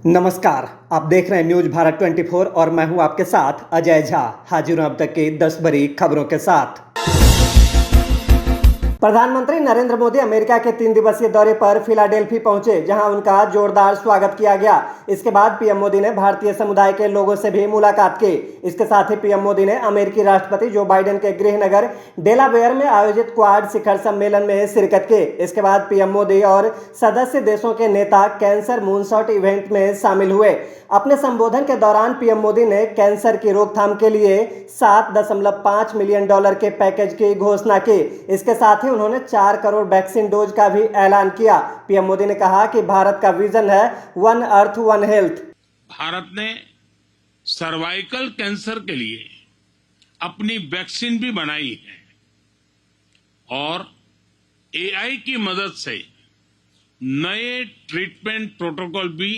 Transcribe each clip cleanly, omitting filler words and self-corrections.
नमस्कार, आप देख रहे हैं न्यूज भारत 24 और मैं हूं आपके साथ अजय झा। हाजिर हूं अब तक की 10 बड़ी खबरों के साथ। प्रधानमंत्री नरेंद्र मोदी अमेरिका के 3 दिवसीय दौरे पर फिलाडेल्फी पहुंचे, जहां उनका जोरदार स्वागत किया गया। इसके बाद पीएम मोदी ने भारतीय समुदाय के लोगों से भी मुलाकात की। इसके साथ ही पीएम मोदी ने अमेरिकी राष्ट्रपति जो बाइडेन के गृहनगर डेलावेयर में आयोजित क्वाड शिखर सम्मेलन में शिरकत की। इसके बाद पीएम मोदी और सदस्य देशों के नेता कैंसर मूनशॉट इवेंट में शामिल हुए। अपने संबोधन के दौरान पीएम मोदी ने कैंसर की रोकथाम के लिए $7.5 मिलियन के पैकेज की घोषणा की। इसके साथ ही उन्होंने 4 करोड़ वैक्सीन डोज का भी ऐलान किया। पीएम मोदी ने कहा कि भारत का विजन है one earth one health. Bharat ने सर्वाइकल कैंसर के लिए अपनी वैक्सीन भी बनाई है और एआई की मदद से नए ट्रीटमेंट प्रोटोकॉल भी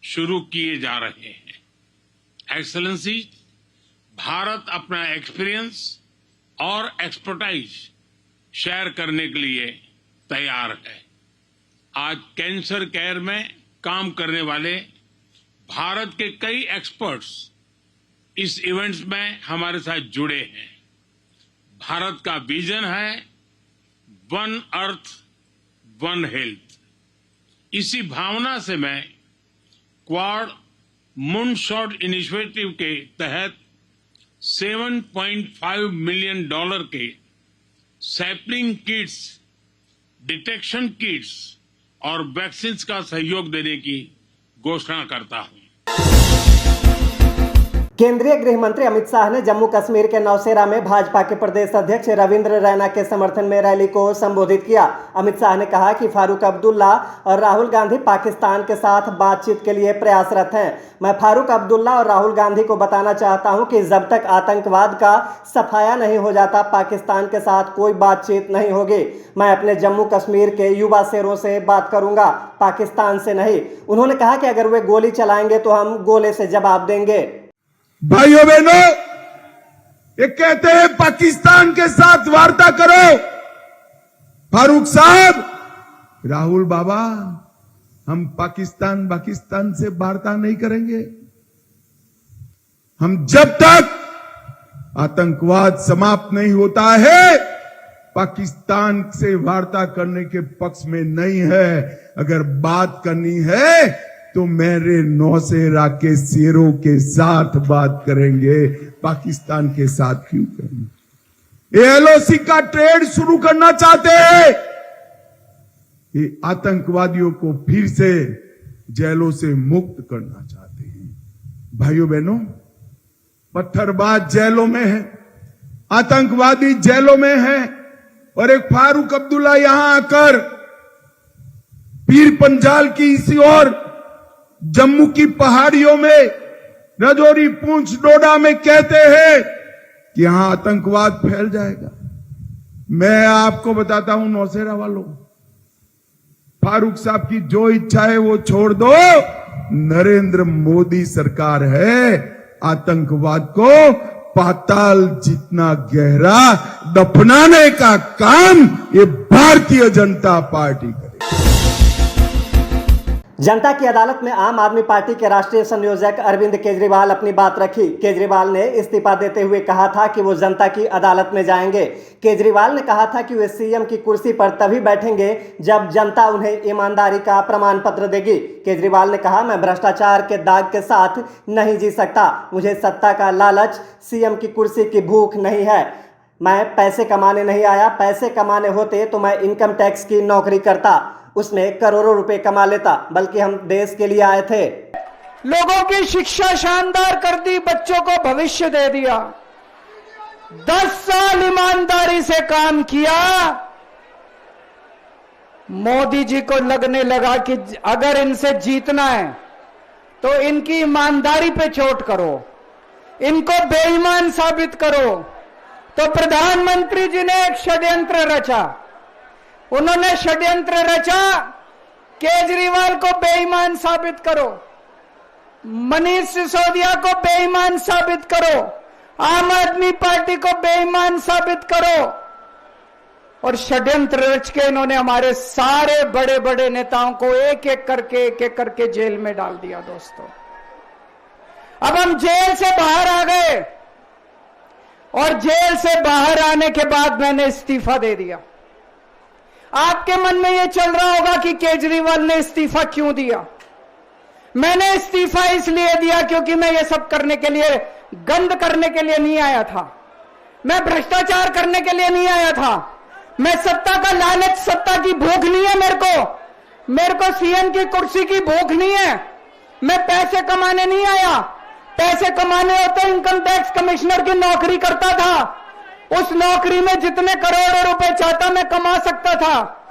शुरू किए जा रहे हैं। एक्सेलेंसी, भारत अपना एक्सपीरियंस और एक्सपर्टाइज शेयर करने के लिए तैयार है। आज कैंसर केयर में काम करने वाले भारत के कई एक्सपर्ट्स इस इवेंट्स में हमारे साथ जुड़े हैं। भारत का विजन है वन अर्थ वन हेल्थ। इसी भावना से मैं क्वाड मूनशॉट इनिशिएटिव के तहत $7.5 मिलियन के सैपलिंग किट्स, डिटेक्शन किट्स और वैक्सीन का सहयोग देने की घोषणा करता हूं। केंद्रीय गृह मंत्री अमित शाह ने जम्मू कश्मीर के नौशेरा में भाजपा के प्रदेश अध्यक्ष रविंद्र रैना के समर्थन में रैली को संबोधित किया। अमित शाह ने कहा कि फारूक अब्दुल्ला और राहुल गांधी पाकिस्तान के साथ बातचीत के लिए प्रयासरत हैं। मैं फारूक अब्दुल्ला और राहुल गांधी को बताना चाहता हूं कि जब तक आतंकवाद का सफाया नहीं हो जाता, पाकिस्तान के साथ कोई बातचीत नहीं होगी। मैं अपने जम्मू कश्मीर के युवा शेरों से बात करूंगा, पाकिस्तान से नहीं। उन्होंने कहा कि अगर वे गोली चलाएंगे तो हम गोले से जवाब देंगे। भाइयों बहनों, ये कहते हैं पाकिस्तान के साथ वार्ता करो। फारूक साहब, राहुल बाबा, हम पाकिस्तान से वार्ता नहीं करेंगे। हम जब तक आतंकवाद समाप्त नहीं होता है, पाकिस्तान से वार्ता करने के पक्ष में नहीं है। अगर बात करनी है तो मेरे नौशेरा के शेरों के साथ बात करेंगे, पाकिस्तान के साथ क्यों करेंगे? ये एलओसी का ट्रेड शुरू करना चाहते हैं। ये आतंकवादियों को फिर से जेलों से मुक्त करना चाहते हैं। भाइयों बहनों, पत्थरबाज जेलों में है, आतंकवादी जेलों में है और एक फारूक अब्दुल्ला यहां आकर पीर पंजाल की इसी ओर जम्मू की पहाड़ियों में, रजौरी, पूंछ, डोडा में कहते हैं कि यहां आतंकवाद फैल जाएगा। मैं आपको बताता हूं नौशेरा वालों, फारूक साहब की जो इच्छा है वो छोड़ दो। नरेंद्र मोदी सरकार है, आतंकवाद को पाताल जितना गहरा दफनाने का काम ये भारतीय जनता पार्टी करे। जनता की अदालत में आम आदमी पार्टी के राष्ट्रीय संयोजक अरविंद केजरीवाल अपनी बात रखी। केजरीवाल ने इस्तीफा देते हुए कहा था कि वो जनता की अदालत में जाएंगे। केजरीवाल ने कहा था कि वे सीएम की कुर्सी पर तभी बैठेंगे जब जनता उन्हें ईमानदारी का प्रमाण पत्र देगी। केजरीवाल ने कहा, मैं भ्रष्टाचार के दाग के साथ नहीं जी सकता। मुझे सत्ता का लालच, सीएम की कुर्सी की भूख नहीं है। मैं पैसे कमाने नहीं आया। पैसे कमाने होते तो मैं इनकम टैक्स की नौकरी करता, उसमें करोड़ों रुपए कमा लेता, बल्कि हम देश के लिए आए थे। लोगों की शिक्षा शानदार कर दी, बच्चों को भविष्य दे दिया। 10 साल ईमानदारी से काम किया। मोदी जी को लगने लगा कि अगर इनसे जीतना है तो इनकी ईमानदारी पे चोट करो, इनको बेईमान साबित करो। तो प्रधानमंत्री जी ने एक षड्यंत्र रचा। उन्होंने षड्यंत्र रचा, केजरीवाल को बेईमान साबित करो, मनीष सिसोदिया को बेईमान साबित करो, आम आदमी पार्टी को बेईमान साबित करो और षड्यंत्र रच के इन्होंने हमारे सारे बड़े बड़े नेताओं को एक एक करके जेल में डाल दिया। दोस्तों, अब हम जेल से बाहर आ गए और जेल से बाहर आने के बाद मैंने इस्तीफा दे दिया। आपके मन में यह चल रहा होगा कि केजरीवाल ने इस्तीफा क्यों दिया। मैंने इस्तीफा इसलिए दिया क्योंकि मैं ये सब करने के लिए, गंद करने के लिए नहीं आया था। मैं भ्रष्टाचार करने के लिए नहीं आया था। मैं सत्ता का लालच, सत्ता की भूख नहीं है मेरे को सीएम की कुर्सी की भूख नहीं है। मैं पैसे कमाने नहीं आया। पैसे कमाने होते इनकम टैक्स कमिश्नर की नौकरी करता था। उस नौकरी में जितने करोड़ों रुपए चाहता मैं कमा सकता था।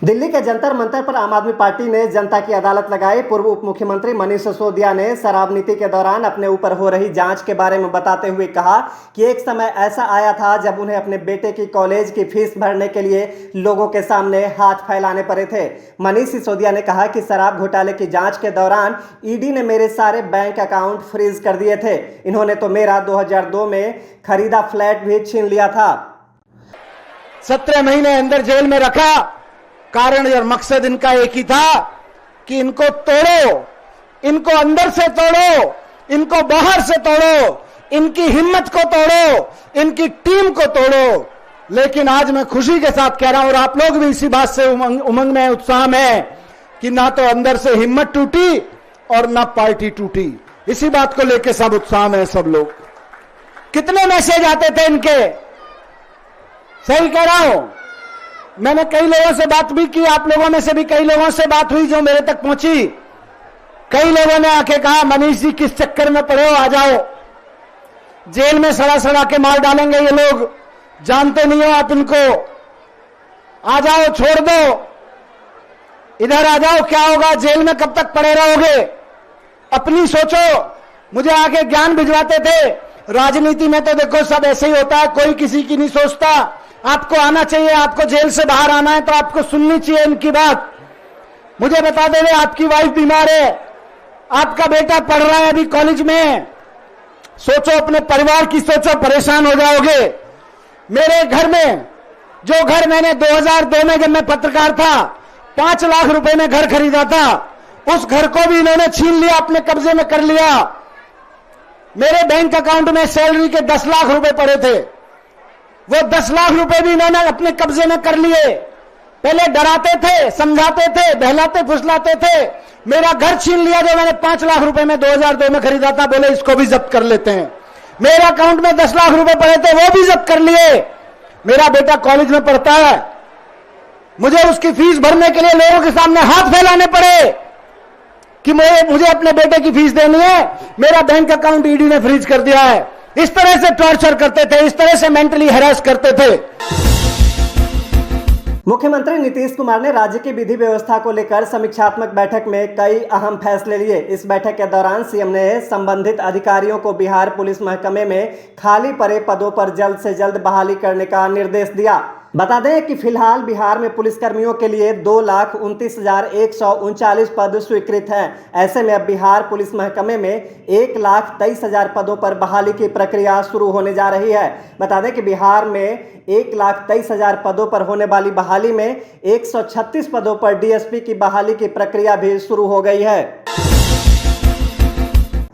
दिल्ली के जंतर मंतर पर आम आदमी पार्टी ने जनता की अदालत लगाई। पूर्व उप मुख्यमंत्री मनीष सिसोदिया ने शराब नीति के दौरान अपने ऊपर हो रही जांच के बारे में बताते हुए कहा कि एक समय ऐसा आया था जब उन्हें अपने बेटे की कॉलेज की फीस भरने के लिए लोगों के सामने हाथ फैलाने पड़े थे। मनीष सिसोदिया ने कहा कि शराब घोटाले की जांच के दौरान ईडी ने मेरे सारे बैंक अकाउंट फ्रीज कर दिए थे। इन्होंने तो मेरा 2002 में खरीदा फ्लैट भी छीन लिया था। 17 महीने अंदर जेल में रखा। कारण और मकसद इनका एक ही था कि इनको तोड़ो, इनको अंदर से तोड़ो, इनको बाहर से तोड़ो, इनकी हिम्मत को तोड़ो, इनकी टीम को तोड़ो। लेकिन आज मैं खुशी के साथ कह रहा हूं और आप लोग भी इसी बात से उमंग में, उत्साह में, कि ना तो अंदर से हिम्मत टूटी और ना पार्टी टूटी। इसी बात को लेकर सब उत्साह में सब लोग। कितने मैसेज आते थे इनके, सही कह रहा हूं। मैंने कई लोगों से बात भी की, आप लोगों में से भी कई लोगों से बात हुई जो मेरे तक पहुंची। कई लोगों ने आके कहा मनीष जी किस चक्कर में पड़े हो, आ जाओ, जेल में सड़ा सड़ा के मार डालेंगे ये लोग, जानते नहीं हो आप इनको, आ जाओ, छोड़ दो, इधर आ जाओ, क्या होगा, जेल में कब तक पड़े रहोगे, अपनी सोचो। मुझे आगे ज्ञान भिजवाते थे। राजनीति में तो देखो सब ऐसे ही होता है, कोई किसी की नहीं सोचता। आपको आना चाहिए, आपको जेल से बाहर आना है तो आपको सुननी चाहिए इनकी बात। मुझे बता दे रहे आपकी वाइफ बीमार है, आपका बेटा पढ़ रहा है अभी कॉलेज में, सोचो अपने परिवार की सोचो, परेशान हो जाओगे। मेरे घर में, जो घर मैंने 2002 में जब मैं पत्रकार था 5 लाख रुपए में घर खरीदा था, उस घर को भी इन्होंने छीन लिया, अपने कब्जे में कर लिया। मेरे बैंक अकाउंट में सैलरी के 10 लाख रुपए पड़े थे, वो 10 लाख रुपए भी इन्होंने अपने कब्जे में कर लिए। पहले डराते थे, समझाते थे, बहलाते फुसलाते थे, मेरा घर छीन लिया जो मैंने 5 लाख रुपए में 2002 में खरीदा था, बोले इसको भी जब्त कर लेते हैं। मेरे अकाउंट में 10 लाख रुपए पड़े थे, वो भी जब्त कर लिए। मेरा बेटा कॉलेज में पढ़ता है, मुझे उसकी फीस भरने के लिए लोगों के सामने हाथ फैलाने पड़े कि मुझे अपने बेटे की फीस देनी है, मेरा बैंक अकाउंट ईडी ने फ्रीज कर दिया है। इस तरह से टॉर्चर करते थे, इस तरह से मेंटली हैरेस करते थे। मुख्यमंत्री नीतीश कुमार ने राज्य की विधि व्यवस्था को लेकर समीक्षात्मक बैठक में कई अहम फैसले लिए। इस बैठक के दौरान सीएम ने संबंधित अधिकारियों को बिहार पुलिस महकमे में खाली पड़े पदों पर जल्द से जल्द बहाली करने का निर्देश दिया। बता दें कि फिलहाल बिहार में पुलिसकर्मियों के लिए 2,29,139 पद स्वीकृत हैं। ऐसे में अब बिहार पुलिस महकमे में 1,23,000 पदों पर बहाली की प्रक्रिया शुरू होने जा रही है। बता दें कि बिहार में 1,23,000 पदों पर होने वाली बहाली में 136 पदों पर डीएसपी की बहाली की प्रक्रिया भी शुरू हो गई है।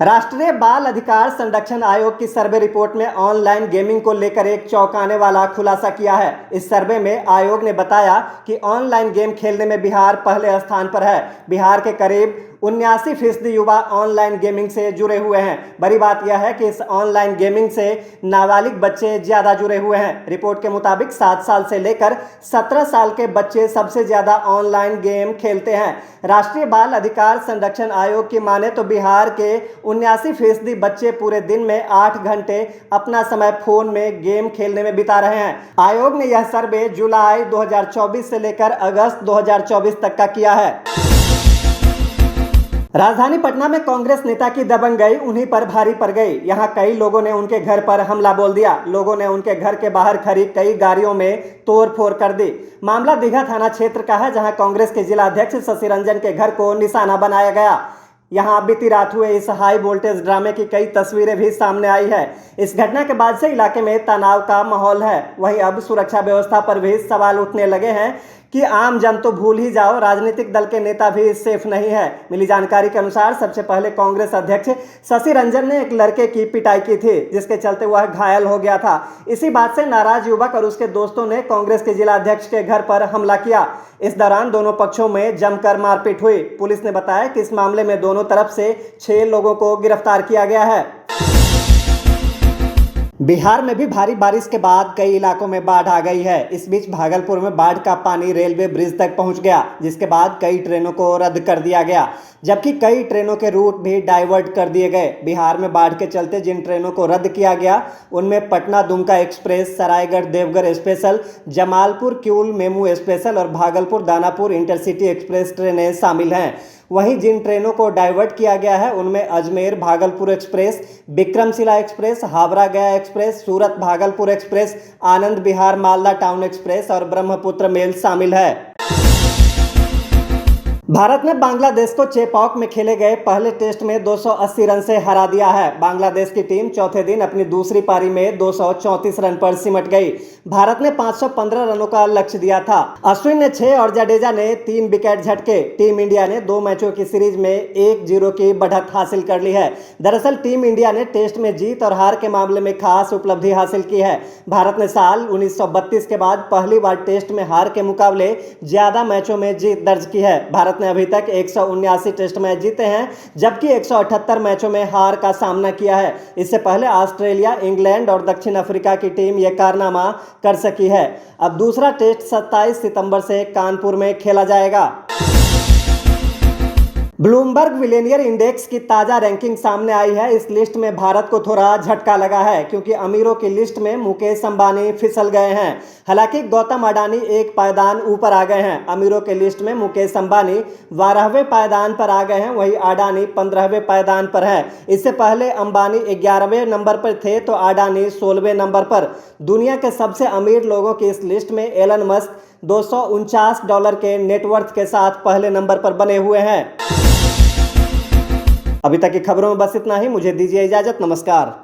राष्ट्रीय बाल अधिकार संरक्षण आयोग की सर्वे रिपोर्ट में ऑनलाइन गेमिंग को लेकर एक चौंकाने वाला खुलासा किया है। इस सर्वे में आयोग ने बताया कि ऑनलाइन गेम खेलने में बिहार पहले स्थान पर है। बिहार के करीब 79% युवा ऑनलाइन गेमिंग से जुड़े हुए हैं। बड़ी बात यह है कि इस ऑनलाइन गेमिंग से नाबालिग बच्चे ज्यादा जुड़े हुए हैं। रिपोर्ट के मुताबिक 7 साल से लेकर 17 साल के बच्चे सबसे ज्यादा ऑनलाइन गेम खेलते हैं। राष्ट्रीय बाल अधिकार संरक्षण आयोग की माने तो बिहार के 79% बच्चे पूरे दिन में 8 घंटे अपना समय फोन में गेम खेलने में बिता रहे हैं। आयोग ने यह सर्वे जुलाई 2024 से लेकर अगस्त 2024 तक का किया है। राजधानी पटना में कांग्रेस नेता की दबंगई उन्हीं पर भारी पड़ गई। यहां कई लोगों ने उनके घर पर हमला बोल दिया। लोगों ने उनके घर के बाहर खड़ी कई गाड़ियों में तोड़फोड़ कर दी। मामला दीघा थाना क्षेत्र का है, जहां कांग्रेस के जिला अध्यक्ष शशि रंजन के घर को निशाना बनाया गया। यहाँ बीती रात हुए इस हाई वोल्टेज ड्रामे की कई तस्वीरें भी सामने आई है। इस घटना के बाद से इलाके में तनाव का माहौल है। वहीं अब सुरक्षा व्यवस्था पर भी सवाल उठने लगे हैं कि आम जन तो भूल ही जाओ, राजनीतिक दल के नेता भी सेफ नहीं है। मिली जानकारी के अनुसार सबसे पहले कांग्रेस अध्यक्ष शशि रंजन ने एक लड़के की पिटाई की थी, जिसके चलते वह घायल हो गया था। इसी बात से नाराज युवक और उसके दोस्तों ने कांग्रेस के जिला अध्यक्ष के घर पर हमला किया। इस दौरान दोनों पक्षों में जमकर मारपीट हुई। पुलिस ने बताया कि इस मामले में दोनों तरफ से 6 लोगों को गिरफ्तार किया गया है। बिहार में भी भारी बारिश के बाद कई इलाकों में बाढ़ आ गई है। इस बीच भागलपुर में बाढ़ का पानी रेलवे ब्रिज तक पहुंच गया, जिसके बाद कई ट्रेनों को रद्द कर दिया गया, जबकि कई ट्रेनों के रूट भी डाइवर्ट कर दिए गए। बिहार में बाढ़ के चलते जिन ट्रेनों को रद्द किया गया उनमें Patna Dumka express, Saraigarh Deoghar special, Jamalpur Kiul MEMU special और भागलपुर दानापुर इंटरसिटी एक्सप्रेस ट्रेनें शामिल हैं। वहीं जिन ट्रेनों को डाइवर्ट किया गया है उनमें अजमेर भागलपुर एक्सप्रेस, विक्रमशिला एक्सप्रेस, हावड़ा गया express, Surat Bhagalpur express, Anand Vihar Malda town express और ब्रह्मपुत्र मेल शामिल है। भारत ने बांग्लादेश को चेपॉक में खेले गए पहले टेस्ट में 280 रन से हरा दिया है। बांग्लादेश की टीम चौथे दिन अपनी दूसरी पारी में 234 रन पर सिमट गई। भारत ने 515 रनों का लक्ष्य दिया था। अश्विन ने 6 और जडेजा ने 3 विकेट झटके। टीम इंडिया ने 2 मैचों की सीरीज में 1-0 की बढ़त हासिल कर ली है। दरअसल टीम इंडिया ने टेस्ट में जीत और हार के मामले में खास उपलब्धि हासिल की है। भारत ने साल 1932 के बाद पहली बार टेस्ट में हार के मुकाबले ज्यादा मैचों में जीत दर्ज की है। भारत ने अभी तक 179 टेस्ट मैच जीते हैं, जबकि 178 मैचों में हार का सामना किया है। इससे पहले ऑस्ट्रेलिया, इंग्लैंड और दक्षिण अफ्रीका की टीम यह कारनामा कर सकी है। अब दूसरा टेस्ट 27 सितंबर से कानपुर में खेला जाएगा। ब्लूमबर्ग मिलेनियर इंडेक्स की ताजा रैंकिंग सामने आई है। इस लिस्ट में भारत को थोड़ा झटका लगा है, क्योंकि अमीरों की लिस्ट में मुकेश अंबानी फिसल गए हैं। हालांकि गौतम अडानी एक पायदान ऊपर आ गए हैं। अमीरों के लिस्ट में मुकेश अंबानी 12वें पायदान पर आ गए हैं, वहीं अडानी 15वें पायदान पर है। इससे पहले अंबानी 11वें नंबर पर थे तो अडानी 16वें नंबर पर। दुनिया के सबसे अमीर लोगों की इस लिस्ट में एलन मस्क $249 के नेटवर्थ के साथ पहले नंबर पर बने हुए हैं। अभी तक की खबरों में बस इतना ही। मुझे दीजिए इजाजत। नमस्कार।